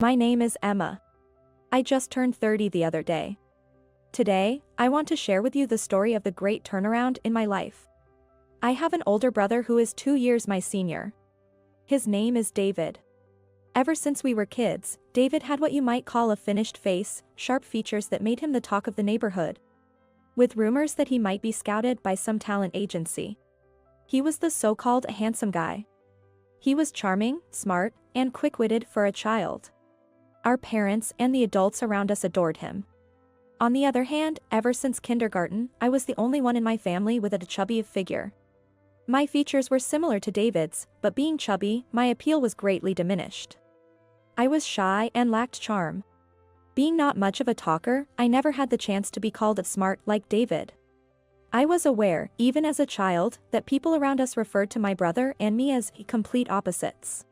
My name is Emma. I just turned 30 the other day. Today, I want to share with you the story of the great turnaround in my life. I have an older brother who is 2 years my senior. His name is David. Ever since we were kids, David had what you might call a finished face, sharp features that made him the talk of the neighborhood. With rumors that he might be scouted by some talent agency. He was the so-called handsome guy. He was charming, smart, and quick-witted for a child. Our parents and the adults around us adored him. On the other hand, ever since kindergarten, I was the only one in my family with a chubby figure. My features were similar to David's, but being chubby, my appeal was greatly diminished. I was shy and lacked charm. Being not much of a talker, I never had the chance to be called smart like David. I was aware, even as a child, that people around us referred to my brother and me as complete opposites.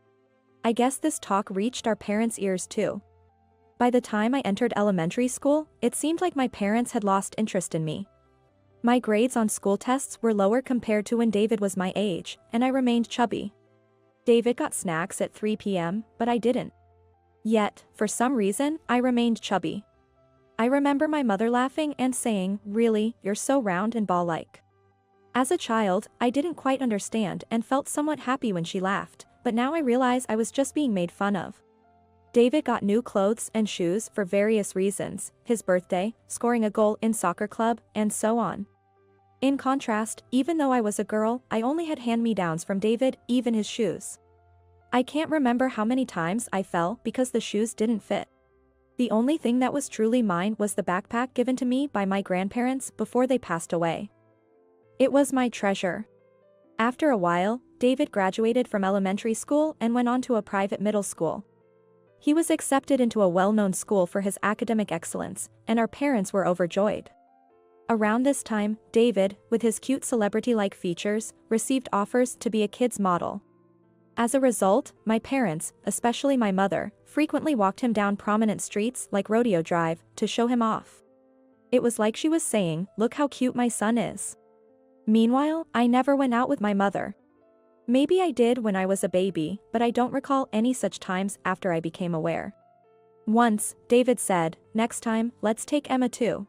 I guess this talk reached our parents' ears too. By the time I entered elementary school, it seemed like my parents had lost interest in me. My grades on school tests were lower compared to when David was my age, and I remained chubby. David got snacks at 3 p.m., but I didn't. Yet, for some reason, I remained chubby. I remember my mother laughing and saying, "Really, you're so round and ball-like." As a child, I didn't quite understand and felt somewhat happy when she laughed, but now I realize I was just being made fun of. David got new clothes and shoes for various reasons, his birthday, scoring a goal in soccer club, and so on. In contrast, even though I was a girl, I only had hand-me-downs from David, even his shoes. I can't remember how many times I fell because the shoes didn't fit. The only thing that was truly mine was the backpack given to me by my grandparents before they passed away. It was my treasure. After a while, David graduated from elementary school and went on to a private middle school. He was accepted into a well-known school for his academic excellence, and our parents were overjoyed. Around this time, David, with his cute celebrity-like features, received offers to be a kid's model. As a result, my parents, especially my mother, frequently walked him down prominent streets like Rodeo Drive to show him off. It was like she was saying, "Look how cute my son is." Meanwhile, I never went out with my mother. Maybe I did when I was a baby, but I don't recall any such times after I became aware. Once, David said, "Next time, let's take Emma too."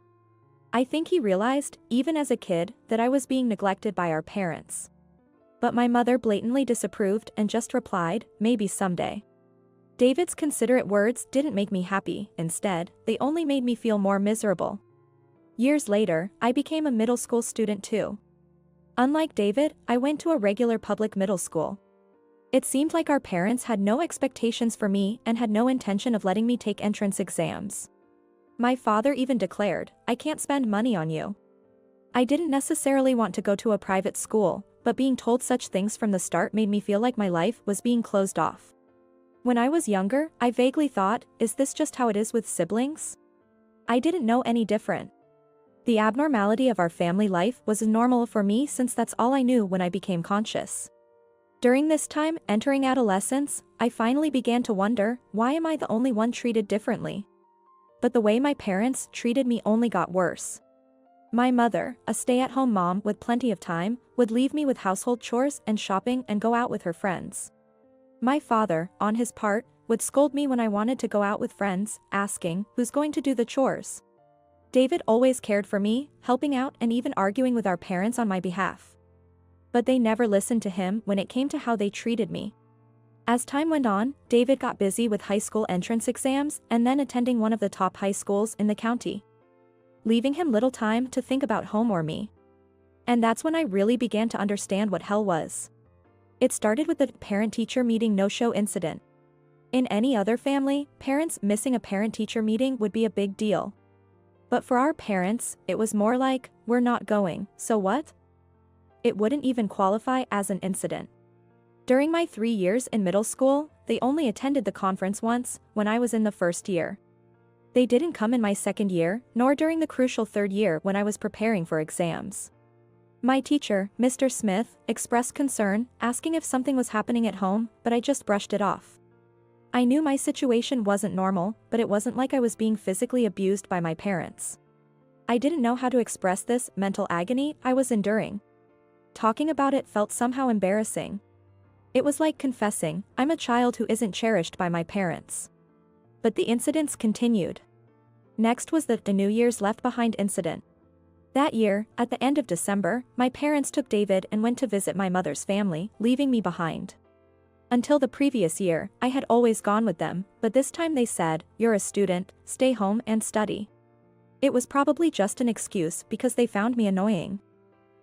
I think he realized, even as a kid, that I was being neglected by our parents. But my mother blatantly disapproved and just replied, "Maybe someday." David's considerate words didn't make me happy, instead, they only made me feel more miserable. Years later, I became a middle school student too. Unlike David, I went to a regular public middle school. It seemed like our parents had no expectations for me and had no intention of letting me take entrance exams. My father even declared, "I can't spend money on you." I didn't necessarily want to go to a private school, but being told such things from the start made me feel like my life was being closed off. When I was younger, I vaguely thought, is this just how it is with siblings? I didn't know any different. The abnormality of our family life was normal for me since that's all I knew when I became conscious. During this time, entering adolescence, I finally began to wonder, why am I the only one treated differently? But the way my parents treated me only got worse. My mother, a stay-at-home mom with plenty of time, would leave me with household chores and shopping and go out with her friends. My father, on his part, would scold me when I wanted to go out with friends, asking, "Who's going to do the chores?" David always cared for me, helping out and even arguing with our parents on my behalf. But they never listened to him when it came to how they treated me. As time went on, David got busy with high school entrance exams and then attending one of the top high schools in the county, leaving him little time to think about home or me. And that's when I really began to understand what hell was. It started with the parent-teacher meeting no-show incident. In any other family, parents missing a parent-teacher meeting would be a big deal. But for our parents, it was more like, "We're not going, so what?" It wouldn't even qualify as an incident. During my 3 years in middle school, they only attended the conference once, when I was in the first year. They didn't come in my second year, nor during the crucial third year when I was preparing for exams. My teacher, Mr. Smith, expressed concern, asking if something was happening at home, but I just brushed it off. I knew my situation wasn't normal, but it wasn't like I was being physically abused by my parents. I didn't know how to express this mental agony I was enduring. Talking about it felt somehow embarrassing. It was like confessing, I'm a child who isn't cherished by my parents. But the incidents continued. Next was the New Year's left behind incident. That year, at the end of December, my parents took David and went to visit my mother's family, leaving me behind. Until the previous year, I had always gone with them, but this time they said, "You're a student, stay home and study." It was probably just an excuse because they found me annoying.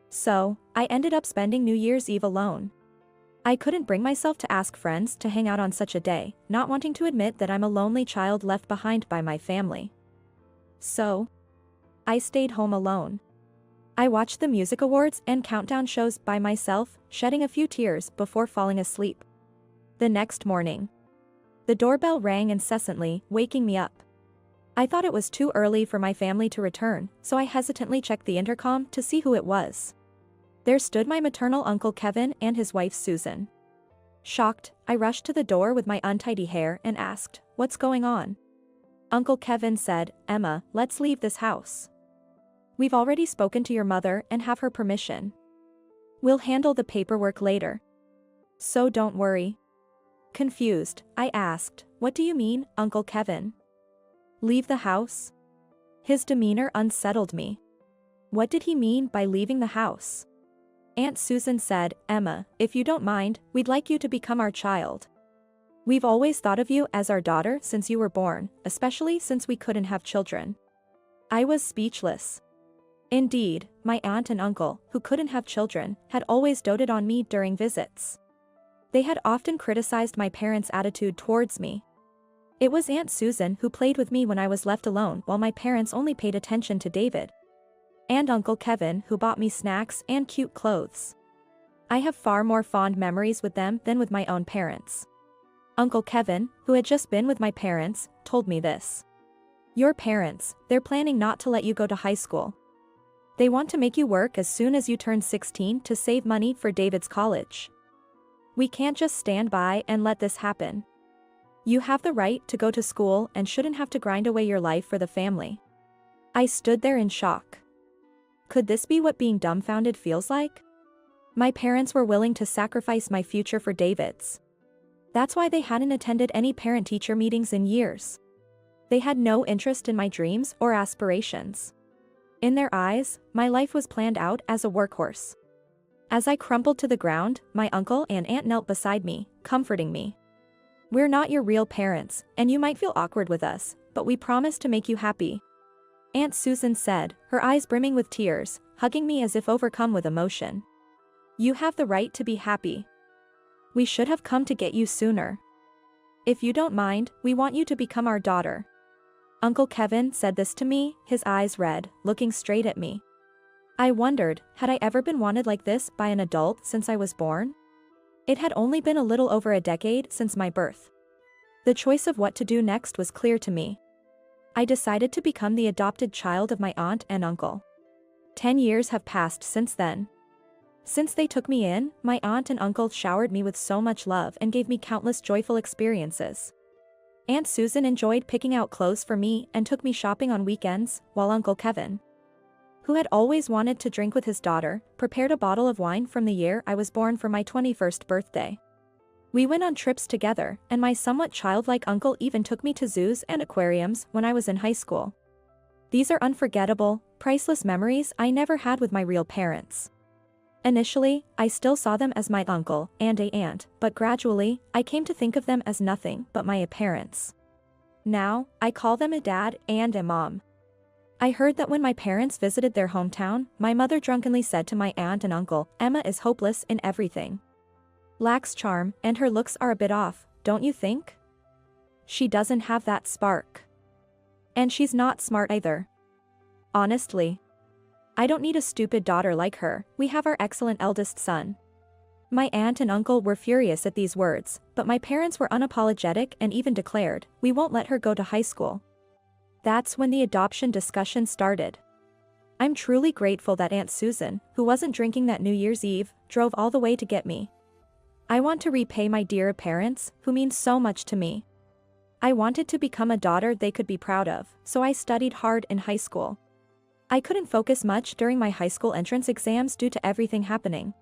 So, I ended up spending New Year's Eve alone. I couldn't bring myself to ask friends to hang out on such a day, not wanting to admit that I'm a lonely child left behind by my family. So, I stayed home alone. I watched the music awards and countdown shows by myself, shedding a few tears before falling asleep. The next morning, the doorbell rang incessantly, waking me up. I thought it was too early for my family to return, so I hesitantly checked the intercom to see who it was. There stood my maternal uncle Kevin and his wife Susan. Shocked, I rushed to the door with my untidy hair and asked, "What's going on?" Uncle Kevin said, "Emma, let's leave this house. We've already spoken to your mother and have her permission. We'll handle the paperwork later. So don't worry." Confused, I asked, "What do you mean, Uncle Kevin? Leave the house?" His demeanor unsettled me. What did he mean by leaving the house? Aunt Susan said, "Emma, if you don't mind, we'd like you to become our child. We've always thought of you as our daughter since you were born, especially since we couldn't have children." I was speechless. Indeed, my aunt and uncle, who couldn't have children, had always doted on me during visits. They had often criticized my parents' attitude towards me. It was Aunt Susan who played with me when I was left alone while my parents only paid attention to David. And Uncle Kevin who bought me snacks and cute clothes. I have far more fond memories with them than with my own parents. Uncle Kevin, who had just been with my parents, told me this. "Your parents, they're planning not to let you go to high school. They want to make you work as soon as you turn 16 to save money for David's college. We can't just stand by and let this happen. You have the right to go to school and shouldn't have to grind away your life for the family." I stood there in shock. Could this be what being dumbfounded feels like? My parents were willing to sacrifice my future for David's. That's why they hadn't attended any parent-teacher meetings in years. They had no interest in my dreams or aspirations. In their eyes, my life was planned out as a workhorse. As I crumpled to the ground, my uncle and aunt knelt beside me, comforting me. "We're not your real parents, and you might feel awkward with us, but we promise to make you happy," Aunt Susan said, her eyes brimming with tears, hugging me as if overcome with emotion. "You have the right to be happy. We should have come to get you sooner. If you don't mind, we want you to become our daughter." Uncle Kevin said this to me, his eyes red, looking straight at me. I wondered, had I ever been wanted like this by an adult since I was born? It had only been a little over a decade since my birth. The choice of what to do next was clear to me. I decided to become the adopted child of my aunt and uncle. 10 years have passed since then. Since they took me in, my aunt and uncle showered me with so much love and gave me countless joyful experiences. Aunt Susan enjoyed picking out clothes for me and took me shopping on weekends, while Uncle Kevin, who had always wanted to drink with his daughter, prepared a bottle of wine from the year I was born for my 21st birthday. We went on trips together, and my somewhat childlike uncle even took me to zoos and aquariums when I was in high school. These are unforgettable, priceless memories I never had with my real parents. Initially, I still saw them as my uncle and aunt, but gradually, I came to think of them as nothing but my parents. Now, I call them a dad and a mom. I heard that when my parents visited their hometown, my mother drunkenly said to my aunt and uncle, "Emma is hopeless in everything. Lacks charm, and her looks are a bit off, don't you think? She doesn't have that spark. And she's not smart either. Honestly, I don't need a stupid daughter like her, we have our excellent eldest son." My aunt and uncle were furious at these words, but my parents were unapologetic and even declared, "We won't let her go to high school." That's when the adoption discussion started. I'm truly grateful that Aunt Susan, who wasn't drinking that New Year's Eve, drove all the way to get me. I want to repay my dear parents, who mean so much to me. I wanted to become a daughter they could be proud of, so I studied hard in high school. I couldn't focus much during my high school entrance exams due to everything happening.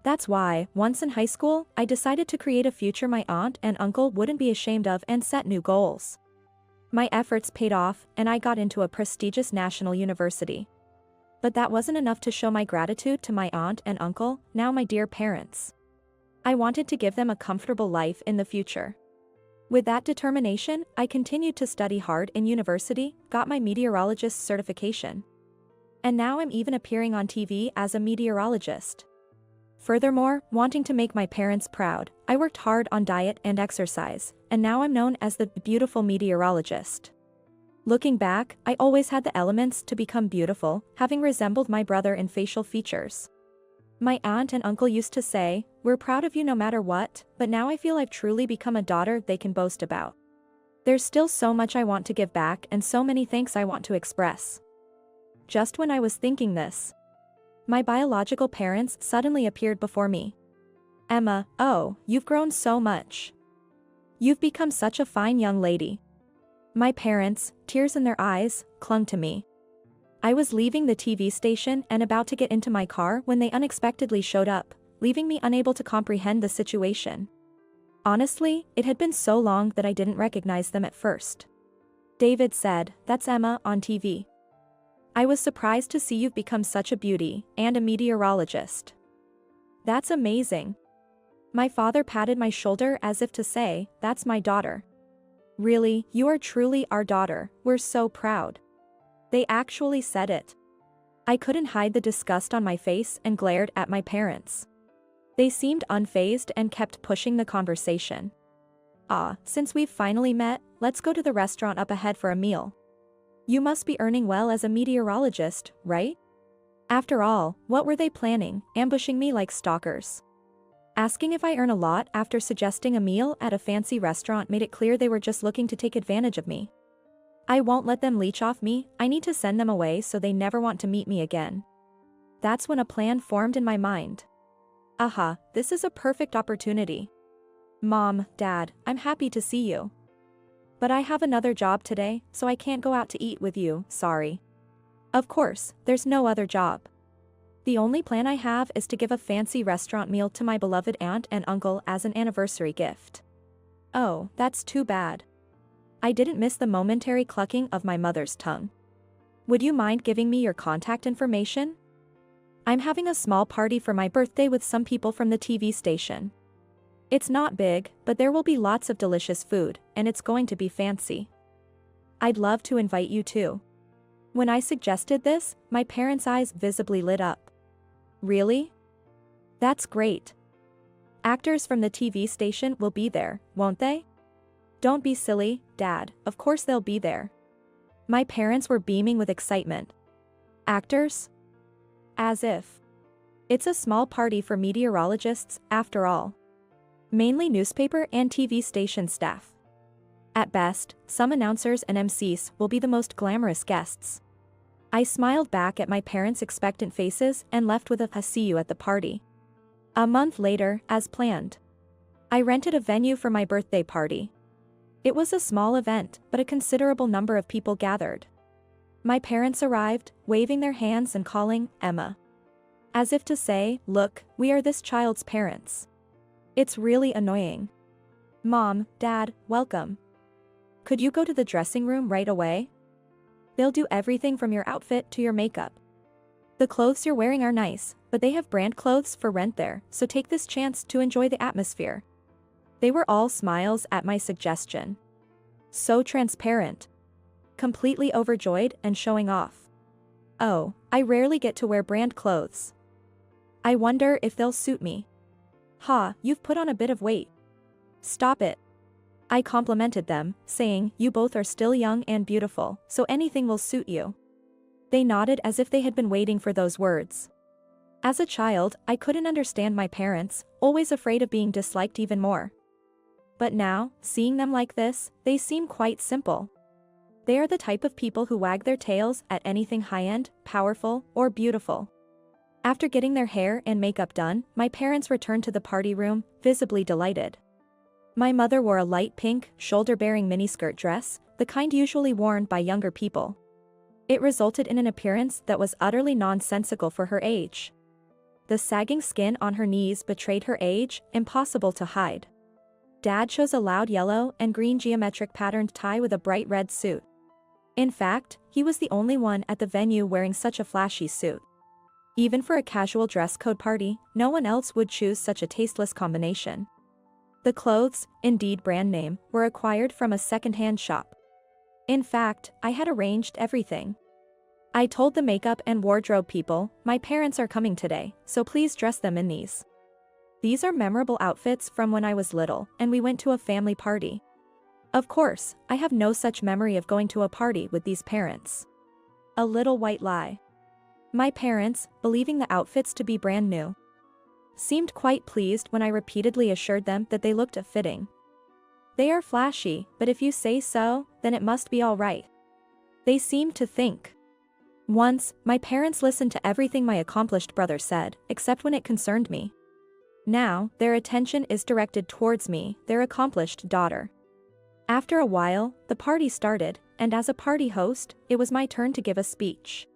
That's why, once in high school, I decided to create a future my aunt and uncle wouldn't be ashamed of and set new goals. My efforts paid off, and I got into a prestigious national university. But that wasn't enough to show my gratitude to my aunt and uncle, now my dear parents. I wanted to give them a comfortable life in the future. With that determination, I continued to study hard in university, got my meteorologist certification. And now I'm even appearing on TV as a meteorologist. Furthermore, wanting to make my parents proud, I worked hard on diet and exercise, and now I'm known as the beautiful meteorologist. Looking back, I always had the elements to become beautiful, having resembled my brother in facial features. My aunt and uncle used to say, "We're proud of you no matter what," but now I feel I've truly become a daughter they can boast about. There's still so much I want to give back and so many thanks I want to express. Just when I was thinking this, my biological parents suddenly appeared before me. "Emma, oh, you've grown so much. You've become such a fine young lady." My parents, tears in their eyes, clung to me. I was leaving the TV station and about to get into my car when they unexpectedly showed up, leaving me unable to comprehend the situation. Honestly, it had been so long that I didn't recognize them at first. David said, "That's Emma on TV. I was surprised to see you've become such a beauty, and a meteorologist." "That's amazing." My father patted my shoulder as if to say, "That's my daughter. Really, you are truly our daughter, we're so proud." They actually said it. I couldn't hide the disgust on my face and glared at my parents. They seemed unfazed and kept pushing the conversation. Since we've finally met, let's go to the restaurant up ahead for a meal. You must be earning well as a meteorologist, right?" After all, what were they planning, ambushing me like stalkers? Asking if I earn a lot after suggesting a meal at a fancy restaurant made it clear they were just looking to take advantage of me. I won't let them leech off me, I need to send them away so they never want to meet me again. That's when a plan formed in my mind. This is a perfect opportunity. "Mom, Dad, I'm happy to see you. But I have another job today, so I can't go out to eat with you, sorry." Of course, there's no other job. The only plan I have is to give a fancy restaurant meal to my beloved aunt and uncle as an anniversary gift. Oh, that's too bad. I didn't miss the momentary clucking of my mother's tongue. "Would you mind giving me your contact information? I'm having a small party for my birthday with some people from the TV station. It's not big, but there will be lots of delicious food, and it's going to be fancy. I'd love to invite you too." When I suggested this, my parents' eyes visibly lit up. "Really? That's great. Actors from the TV station will be there, won't they?" "Don't be silly, Dad, of course they'll be there." My parents were beaming with excitement. "Actors? As if. It's a small party for meteorologists, after all. Mainly newspaper and TV station staff. At best, some announcers and MCs will be the most glamorous guests." I smiled back at my parents' expectant faces and left with a "see you at the party." A month later, as planned, I rented a venue for my birthday party. It was a small event, but a considerable number of people gathered. My parents arrived, waving their hands and calling, "Emma." As if to say, "Look, we are this child's parents." It's really annoying. "Mom, Dad, welcome. Could you go to the dressing room right away? They'll do everything from your outfit to your makeup. The clothes you're wearing are nice, but they have brand clothes for rent there, so take this chance to enjoy the atmosphere." They were all smiles at my suggestion. So transparent. Completely overjoyed and showing off. Oh, I rarely get to wear brand clothes. I wonder if they'll suit me. You've put on a bit of weight. Stop it. I complimented them, saying, "You both are still young and beautiful, so anything will suit you." They nodded as if they had been waiting for those words. As a child, I couldn't understand my parents, always afraid of being disliked even more. But now, seeing them like this, they seem quite simple. They are the type of people who wag their tails at anything high-end, powerful, or beautiful. After getting their hair and makeup done, my parents returned to the party room, visibly delighted. My mother wore a light pink, shoulder-bearing miniskirt dress, the kind usually worn by younger people. It resulted in an appearance that was utterly nonsensical for her age. The sagging skin on her knees betrayed her age, impossible to hide. Dad chose a loud yellow and green geometric patterned tie with a bright red suit. In fact, he was the only one at the venue wearing such a flashy suit. Even for a casual dress code party, no one else would choose such a tasteless combination. The clothes, indeed brand name, were acquired from a second-hand shop. In fact, I had arranged everything. I told the makeup and wardrobe people, my parents are coming today, so please dress them in these. These are memorable outfits from when I was little, and we went to a family party. Of course, I have no such memory of going to a party with these parents. A little white lie. My parents, believing the outfits to be brand new, seemed quite pleased when I repeatedly assured them that they looked fitting. They are flashy, but if you say so, then it must be all right, they seemed to think. Once, my parents listened to everything my accomplished brother said, except when it concerned me. Now, their attention is directed towards me, their accomplished daughter. After a while, the party started, and as a party host, it was my turn to give a speech.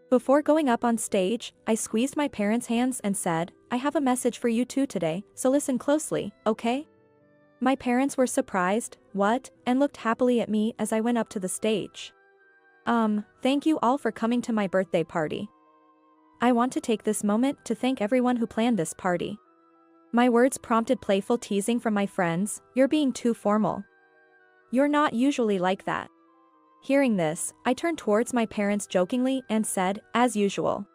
Before going up on stage, I squeezed my parents' hands and said, I have a message for you two today, so listen closely, okay? My parents were surprised, what, and looked happily at me as I went up to the stage. Thank you all for coming to my birthday party. I want to take this moment to thank everyone who planned this party. My words prompted playful teasing from my friends, you're being too formal. You're not usually like that. Hearing this, I turned towards my parents jokingly and said, as usual.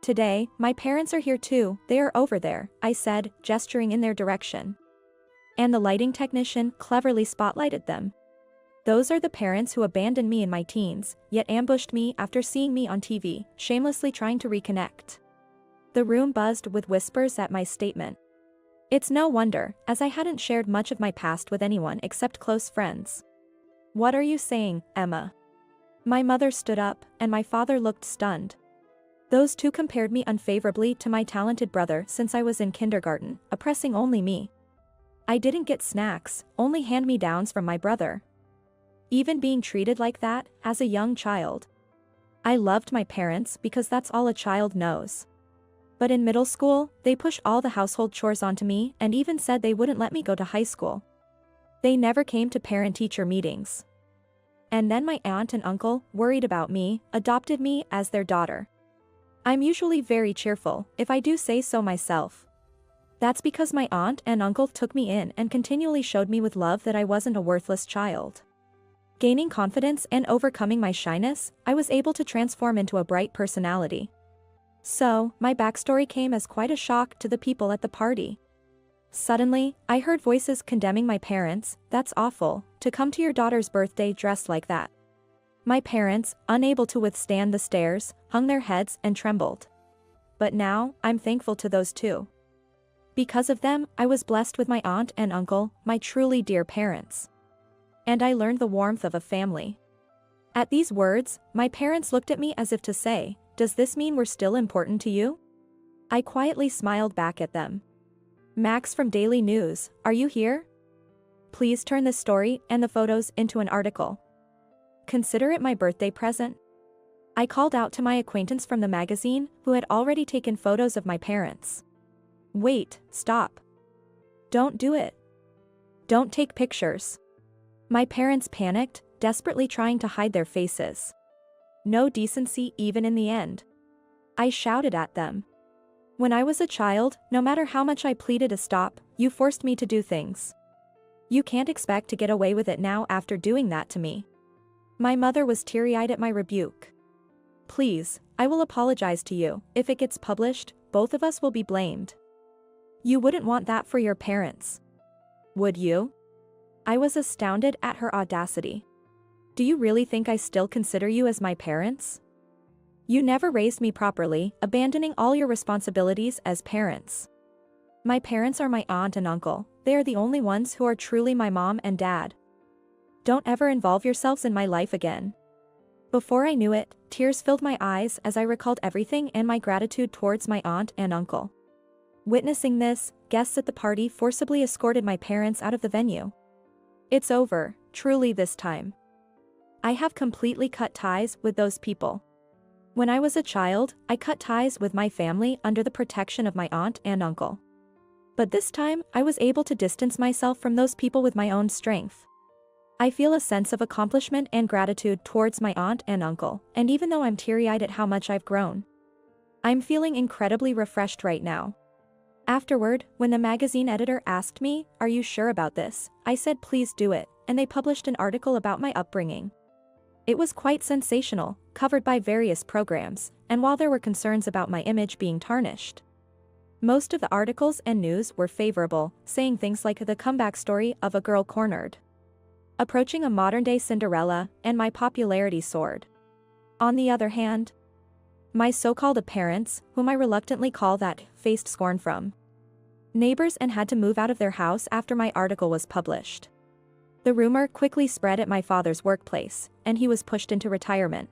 Today, my parents are here too, they are over there, I said, gesturing in their direction. And the lighting technician cleverly spotlighted them. Those are the parents who abandoned me in my teens, yet ambushed me after seeing me on TV, shamelessly trying to reconnect. The room buzzed with whispers at my statement. It's no wonder, as I hadn't shared much of my past with anyone except close friends. What are you saying, Emma? My mother stood up, and my father looked stunned. Those two compared me unfavorably to my talented brother since I was in kindergarten, oppressing only me. I didn't get snacks, only hand-me-downs from my brother. Even being treated like that, as a young child. I loved my parents because that's all a child knows. But in middle school, they pushed all the household chores onto me and even said they wouldn't let me go to high school. They never came to parent-teacher meetings. And then my aunt and uncle, worried about me, adopted me as their daughter. I'm usually very cheerful, if I do say so myself. That's because my aunt and uncle took me in and continually showed me with love that I wasn't a worthless child. Gaining confidence and overcoming my shyness, I was able to transform into a bright personality. So, my backstory came as quite a shock to the people at the party. Suddenly, I heard voices condemning my parents, that's awful, to come to your daughter's birthday dressed like that. My parents, unable to withstand the stares, hung their heads and trembled. But now, I'm thankful to those two. Because of them, I was blessed with my aunt and uncle, my truly dear parents. And I learned the warmth of a family. At these words, my parents looked at me as if to say, does this mean we're still important to you? I quietly smiled back at them. Max from Daily News, are you here? Please turn this story and the photos into an article. Consider it my birthday present. I called out to my acquaintance from the magazine who had already taken photos of my parents. Wait, stop. Don't do it. Don't take pictures. My parents panicked, desperately trying to hide their faces. No decency even in the end. I shouted at them. When I was a child, no matter how much I pleaded to stop, you forced me to do things. You can't expect to get away with it now after doing that to me. My mother was teary-eyed at my rebuke. Please, I will apologize to you. If it gets published, both of us will be blamed. You wouldn't want that for your parents. Would you? I was astounded at her audacity. Do you really think I still consider you as my parents? You never raised me properly, abandoning all your responsibilities as parents. My parents are my aunt and uncle, they are the only ones who are truly my mom and dad. Don't ever involve yourselves in my life again. Before I knew it, tears filled my eyes as I recalled everything and my gratitude towards my aunt and uncle. Witnessing this, guests at the party forcibly escorted my parents out of the venue. It's over, truly this time. I have completely cut ties with those people. When I was a child, I cut ties with my family under the protection of my aunt and uncle. But this time, I was able to distance myself from those people with my own strength. I feel a sense of accomplishment and gratitude towards my aunt and uncle, and even though I'm teary-eyed at how much I've grown, I'm feeling incredibly refreshed right now. Afterward, when the magazine editor asked me, "Are you sure about this?" I said please do it, and they published an article about my upbringing. It was quite sensational, covered by various programs, and while there were concerns about my image being tarnished, most of the articles and news were favorable, saying things like the comeback story of a girl cornered, approaching a modern-day Cinderella, and my popularity soared. On the other hand, my so-called parents, whom I reluctantly call that, faced scorn from neighbors and had to move out of their house after my article was published. The rumor quickly spread at my father's workplace, and he was pushed into retirement.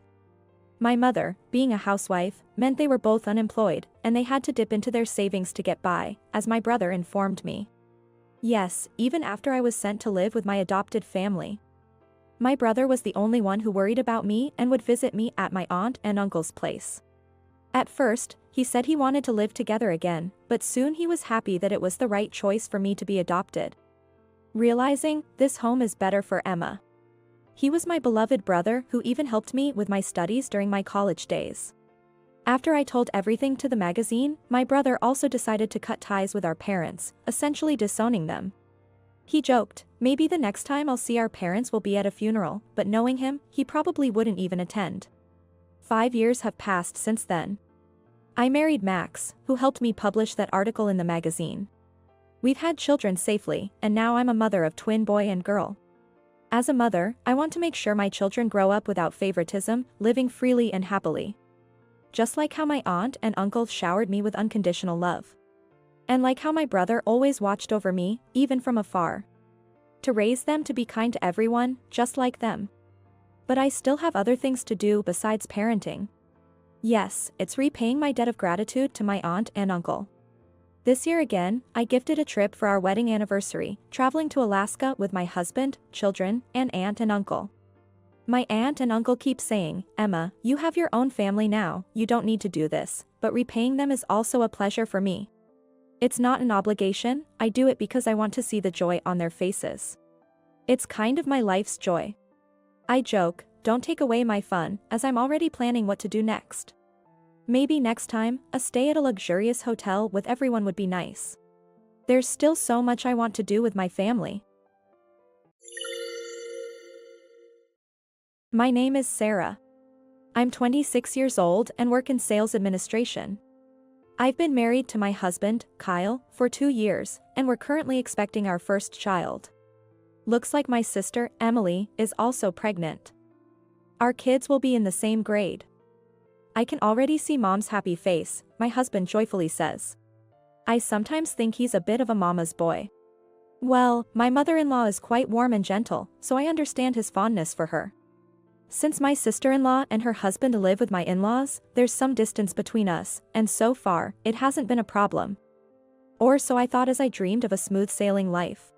My mother, being a housewife, meant they were both unemployed, and they had to dip into their savings to get by, as my brother informed me. Yes, even after I was sent to live with my adopted family, my brother was the only one who worried about me and would visit me at my aunt and uncle's place. At first, he said he wanted to live together again, but soon he was happy that it was the right choice for me to be adopted, realizing this home is better for Emma. He was my beloved brother who even helped me with my studies during my college days. After I told everything to the magazine, my brother also decided to cut ties with our parents, essentially disowning them. He joked, maybe the next time I'll see our parents will be at a funeral, but knowing him, he probably wouldn't even attend. 5 years have passed since then. I married Max, who helped me publish that article in the magazine. We've had children safely, and now I'm a mother of twin boy and girl. As a mother, I want to make sure my children grow up without favoritism, living freely and happily. Just like how my aunt and uncle showered me with unconditional love. And like how my brother always watched over me, even from afar. To raise them to be kind to everyone, just like them. But I still have other things to do besides parenting. Yes, it's repaying my debt of gratitude to my aunt and uncle. This year again, I gifted a trip for our wedding anniversary, traveling to Alaska with my husband, children, and aunt and uncle. My aunt and uncle keep saying, "Emma, you have your own family now, you don't need to do this," but repaying them is also a pleasure for me. It's not an obligation, I do it because I want to see the joy on their faces. It's kind of my life's joy. I joke, don't take away my fun, as I'm already planning what to do next. Maybe next time, a stay at a luxurious hotel with everyone would be nice. There's still so much I want to do with my family. My name is Sarah. I'm 26 years old and work in sales administration. I've been married to my husband, Kyle, for 2 years, and we're currently expecting our first child. Looks like my sister, Emily, is also pregnant. Our kids will be in the same grade. I can already see Mom's happy face, my husband joyfully says. I sometimes think he's a bit of a mama's boy. Well, my mother-in-law is quite warm and gentle, so I understand his fondness for her. Since my sister-in-law and her husband live with my in-laws, there's some distance between us, and so far, it hasn't been a problem. Or so I thought as I dreamed of a smooth-sailing life.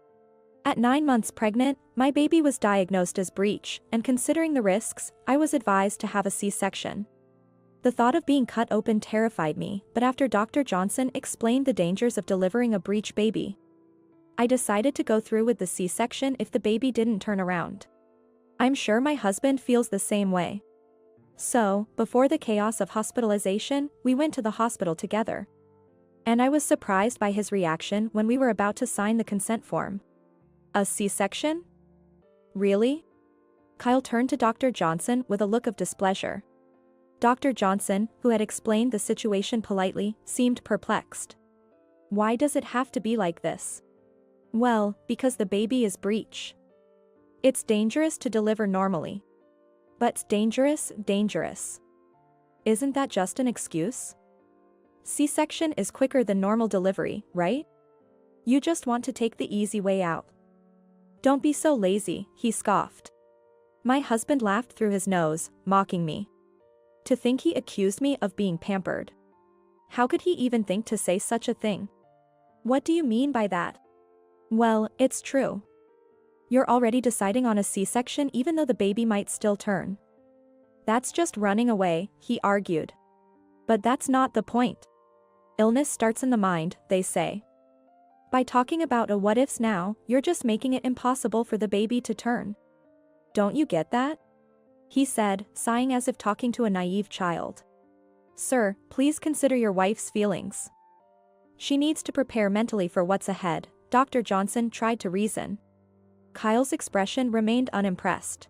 At 9 months pregnant, my baby was diagnosed as breech, and considering the risks, I was advised to have a C-section. The thought of being cut open terrified me, but after Dr. Johnson explained the dangers of delivering a breech baby, I decided to go through with the C-section if the baby didn't turn around. I'm sure my husband feels the same way. So, before the chaos of hospitalization, we went to the hospital together. And I was surprised by his reaction when we were about to sign the consent form. A C-section? Really? Kyle turned to Dr. Johnson with a look of displeasure. Dr. Johnson, who had explained the situation politely, seemed perplexed. Why does it have to be like this? Well, because the baby is breech. It's dangerous to deliver normally. But dangerous. Isn't that just an excuse? C-section is quicker than normal delivery, right? You just want to take the easy way out. Don't be so lazy, he scoffed. My husband laughed through his nose, mocking me. To think he accused me of being pampered. How could he even think to say such a thing? What do you mean by that? Well, it's true. You're already deciding on a C-section even though the baby might still turn. That's just running away, he argued. But that's not the point. Illness starts in the mind, they say. By talking about a what ifs now, you're just making it impossible for the baby to turn. Don't you get that? He said, sighing as if talking to a naive child. Sir, please consider your wife's feelings. She needs to prepare mentally for what's ahead, Dr. Johnson tried to reason. Kyle's expression remained unimpressed.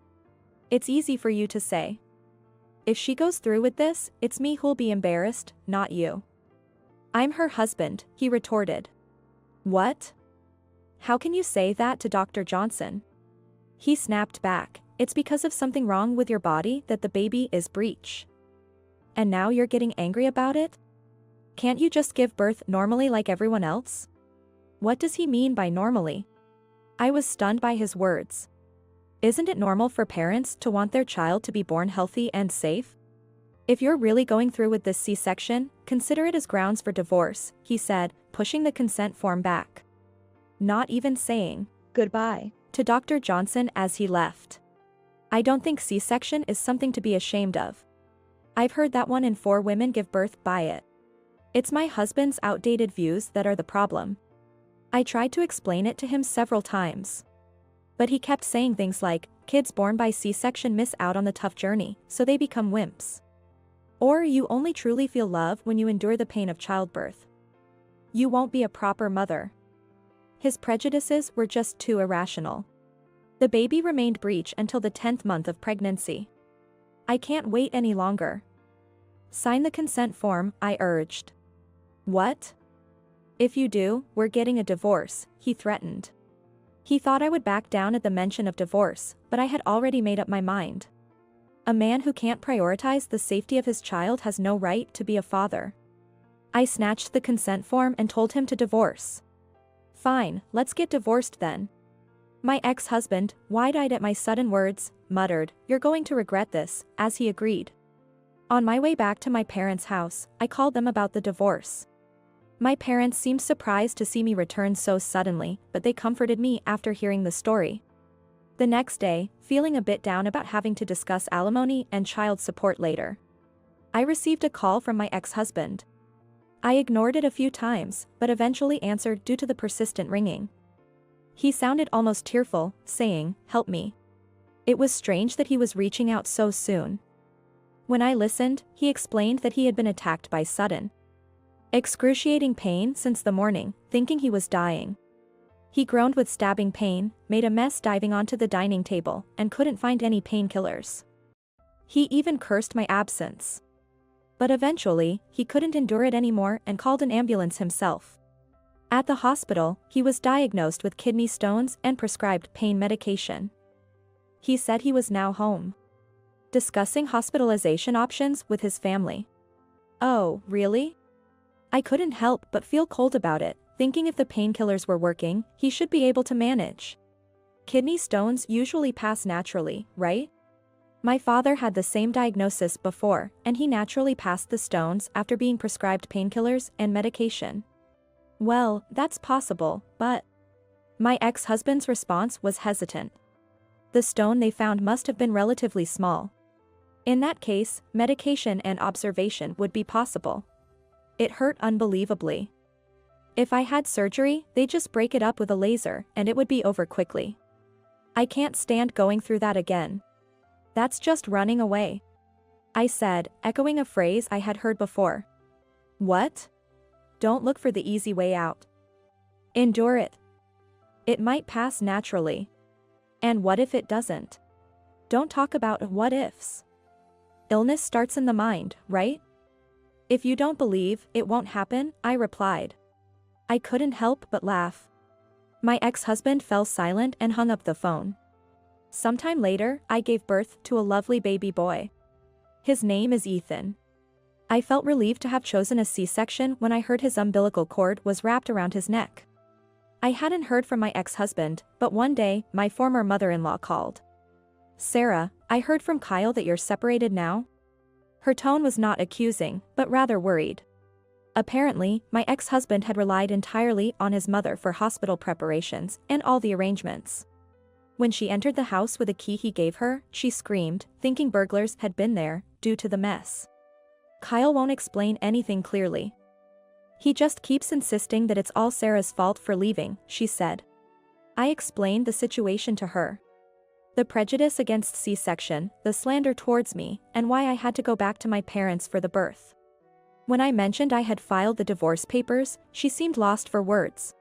It's easy for you to say. If she goes through with this, it's me who'll be embarrassed, not you. I'm her husband, he retorted. What? How can you say that to Dr. Johnson? He snapped back. It's because of something wrong with your body that the baby is breech. And now you're getting angry about it? Can't you just give birth normally like everyone else? What does he mean by normally? I was stunned by his words. Isn't it normal for parents to want their child to be born healthy and safe? If you're really going through with this C-section, consider it as grounds for divorce, he said, pushing the consent form back. Not even saying goodbye to Dr. Johnson as he left. I don't think C-section is something to be ashamed of. I've heard that 1 in 4 women give birth by it. It's my husband's outdated views that are the problem. I tried to explain it to him several times. But he kept saying things like, kids born by C-section miss out on the tough journey, so they become wimps. Or you only truly feel love when you endure the pain of childbirth. You won't be a proper mother. His prejudices were just too irrational. The baby remained breech until the 10th month of pregnancy. I can't wait any longer. Sign the consent form, I urged. What? If you do, we're getting a divorce, he threatened. He thought I would back down at the mention of divorce, but I had already made up my mind. A man who can't prioritize the safety of his child has no right to be a father. I snatched the consent form and told him to divorce. Fine, let's get divorced then. My ex-husband, wide-eyed at my sudden words, muttered, "You're going to regret this," as he agreed. On my way back to my parents' house, I called them about the divorce. My parents seemed surprised to see me return so suddenly, but they comforted me after hearing the story. The next day, feeling a bit down about having to discuss alimony and child support later, I received a call from my ex-husband. I ignored it a few times, but eventually answered due to the persistent ringing. He sounded almost tearful, saying, "Help me." It was strange that he was reaching out so soon. When I listened, he explained that he had been attacked by sudden, excruciating pain since the morning, thinking he was dying. He groaned with stabbing pain, made a mess diving onto the dining table, and couldn't find any painkillers. He even cursed my absence. But eventually, he couldn't endure it anymore and called an ambulance himself. At the hospital, he was diagnosed with kidney stones and prescribed pain medication. He said he was now home, discussing hospitalization options with his family. Oh, really? I couldn't help but feel cold about it, thinking if the painkillers were working, he should be able to manage. Kidney stones usually pass naturally, right? My father had the same diagnosis before, and he naturally passed the stones after being prescribed painkillers and medication. Well, that's possible, but... My ex-husband's response was hesitant. The stone they found must have been relatively small. In that case, medication and observation would be possible. It hurt unbelievably. If I had surgery, they'd just break it up with a laser, and it would be over quickly. I can't stand going through that again. That's just running away, I said, echoing a phrase I had heard before. What? Don't look for the easy way out. Endure it. It might pass naturally. And what if it doesn't? Don't talk about what ifs. Illness starts in the mind, right? If you don't believe it won't happen, I replied. I couldn't help but laugh. My ex-husband fell silent and hung up the phone. Sometime later, I gave birth to a lovely baby boy. His name is Ethan. I felt relieved to have chosen a C-section when I heard his umbilical cord was wrapped around his neck. I hadn't heard from my ex-husband, but one day, my former mother-in-law called. "Sarah, I heard from Kyle that you're separated now?" Her tone was not accusing, but rather worried. Apparently, my ex-husband had relied entirely on his mother for hospital preparations and all the arrangements. When she entered the house with a key he gave her, she screamed, thinking burglars had been there, due to the mess. Kyle won't explain anything clearly. He just keeps insisting that it's all Sarah's fault for leaving, she said. I explained the situation to her. The prejudice against C-section, the slander towards me, and why I had to go back to my parents for the birth. When I mentioned I had filed the divorce papers, she seemed lost for words.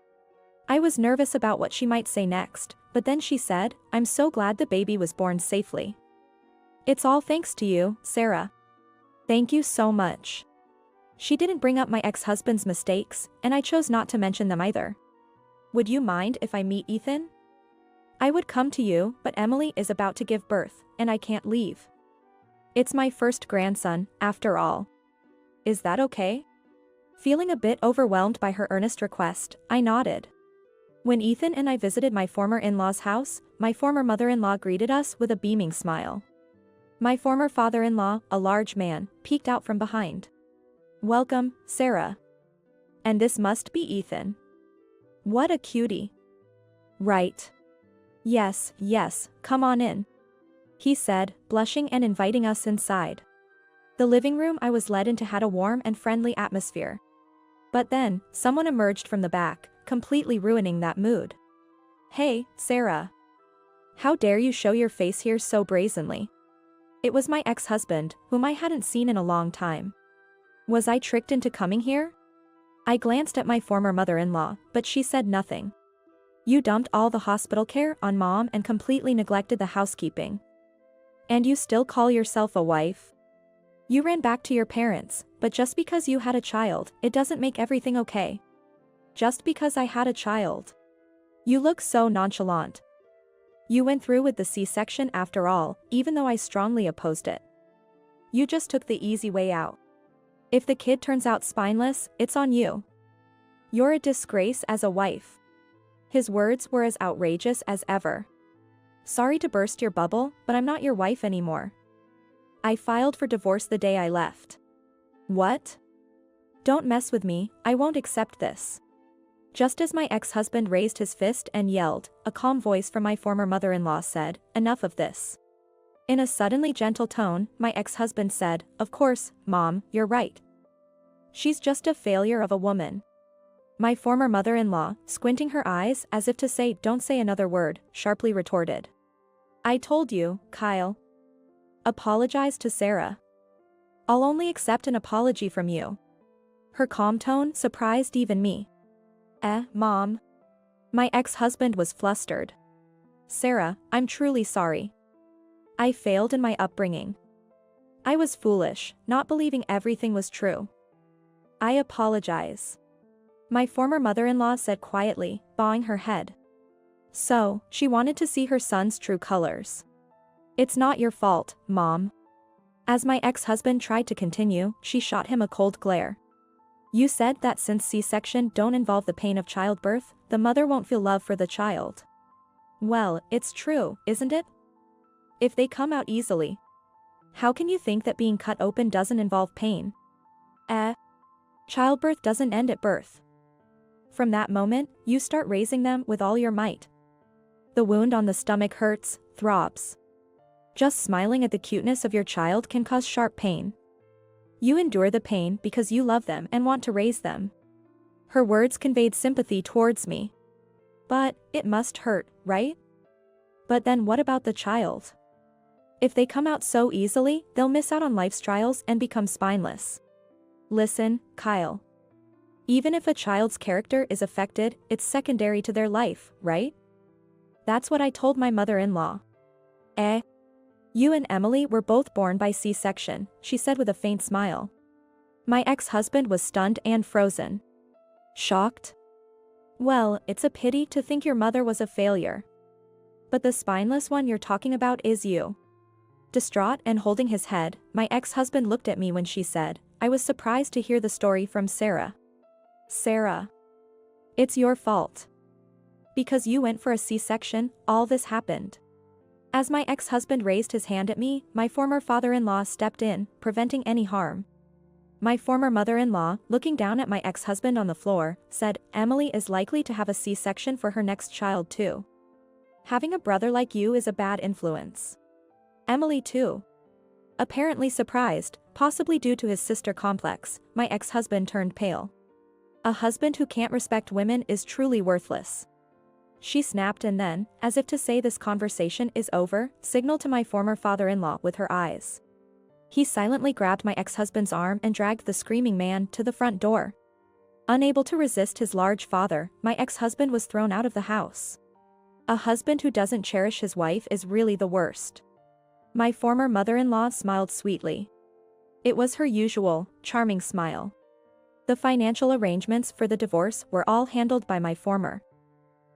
I was nervous about what she might say next, but then she said, "I'm so glad the baby was born safely. It's all thanks to you, Sarah. Thank you so much." She didn't bring up my ex-husband's mistakes, and I chose not to mention them either. "Would you mind if I meet Ethan? I would come to you, but Emily is about to give birth, and I can't leave. It's my first grandson, after all. Is that okay?" Feeling a bit overwhelmed by her earnest request, I nodded. When Ethan and I visited my former in-law's house, my former mother-in-law greeted us with a beaming smile. My former father-in-law, a large man, peeked out from behind. "Welcome, Sarah. And this must be Ethan. What a cutie." "Right. Yes, come on in," he said, blushing and inviting us inside. The living room I was led into had a warm and friendly atmosphere. But then, someone emerged from the back, completely ruining that mood. "Hey, Sarah. How dare you show your face here so brazenly?" It was my ex-husband, whom I hadn't seen in a long time. Was I tricked into coming here? I glanced at my former mother-in-law, but she said nothing. "You dumped all the hospital care on Mom and completely neglected the housekeeping. And you still call yourself a wife? You ran back to your parents, but just because you had a child, it doesn't make everything okay. Just because I had a child. You look so nonchalant. You went through with the C-section after all, even though I strongly opposed it. You just took the easy way out. If the kid turns out spineless, it's on you. You're a disgrace as a wife." His words were as outrageous as ever. "Sorry to burst your bubble, but I'm not your wife anymore. I filed for divorce the day I left." "What? Don't mess with me, I won't accept this." Just as my ex-husband raised his fist and yelled, a calm voice from my former mother-in-law said, "Enough of this." In a suddenly gentle tone, my ex-husband said, "Of course, Mom, you're right. She's just a failure of a woman." My former mother-in-law, squinting her eyes as if to say, "Don't say another word," sharply retorted. "I told you, Kyle. Apologize to Sarah. I'll only accept an apology from you." Her calm tone surprised even me. Mom?" My ex-husband was flustered. "Sarah, I'm truly sorry. I failed in my upbringing. I was foolish, not believing everything was true. I apologize." My former mother-in-law said quietly, bowing her head. So, she wanted to see her son's true colors. "It's not your fault, Mom." As my ex-husband tried to continue, she shot him a cold glare. "You said that since C-section don't involve the pain of childbirth, the mother won't feel love for the child. Well, it's true, isn't it? If they come out easily. How can you think that being cut open doesn't involve pain? Childbirth doesn't end at birth. From that moment, you start raising them with all your might. The wound on the stomach hurts, throbs. Just smiling at the cuteness of your child can cause sharp pain. You endure the pain because you love them and want to raise them." Her words conveyed sympathy towards me. "But, it must hurt, right? But then what about the child? If they come out so easily, they'll miss out on life's trials and become spineless. Listen, Kyle. Even if a child's character is affected, it's secondary to their life, right? That's what I told my mother-in-law." You and Emily were both born by C-section, she said with a faint smile. My ex-husband was stunned and frozen. Shocked? "Well, it's a pity to think your mother was a failure. But the spineless one you're talking about is you." Distraught and holding his head, my ex-husband looked at me when she said, "I was surprised to hear the story from Sarah." "Sarah. It's your fault. Because you went for a C-section, all this happened." As my ex-husband raised his hand at me, my former father-in-law stepped in, preventing any harm. My former mother-in-law, looking down at my ex-husband on the floor, said, "Emily is likely to have a C-section for her next child too. Having a brother like you is a bad influence." Emily too. Apparently surprised, possibly due to his sister complex, my ex-husband turned pale. A husband who can't respect women is truly worthless. She snapped and then, as if to say this conversation is over, signaled to my former father-in-law with her eyes. He silently grabbed my ex-husband's arm and dragged the screaming man to the front door. Unable to resist his large father, my ex-husband was thrown out of the house. A husband who doesn't cherish his wife is really the worst. My former mother-in-law smiled sweetly. It was her usual, charming smile. The financial arrangements for the divorce were all handled by my former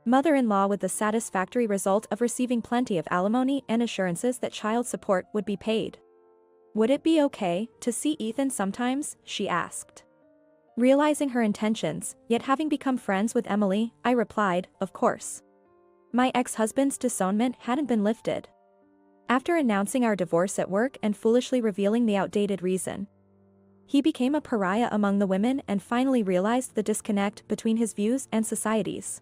mother-in-law with the satisfactory result of receiving plenty of alimony and assurances that child support would be paid. Would it be okay to see Ethan sometimes? She asked. Realizing her intentions, yet having become friends with Emily, I replied, of course. My ex-husband's disownment hadn't been lifted. After announcing our divorce at work and foolishly revealing the outdated reason, he became a pariah among the women and finally realized the disconnect between his views and society's.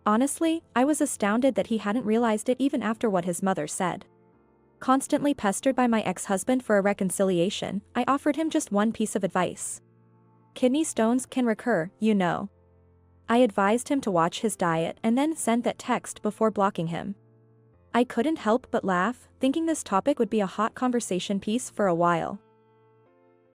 Honestly, I was astounded that he hadn't realized it even after what his mother said. Constantly pestered by my ex-husband for a reconciliation, I offered him just one piece of advice. Kidney stones can recur, you know. I advised him to watch his diet and then sent that text before blocking him. I couldn't help but laugh, thinking this topic would be a hot conversation piece for a while.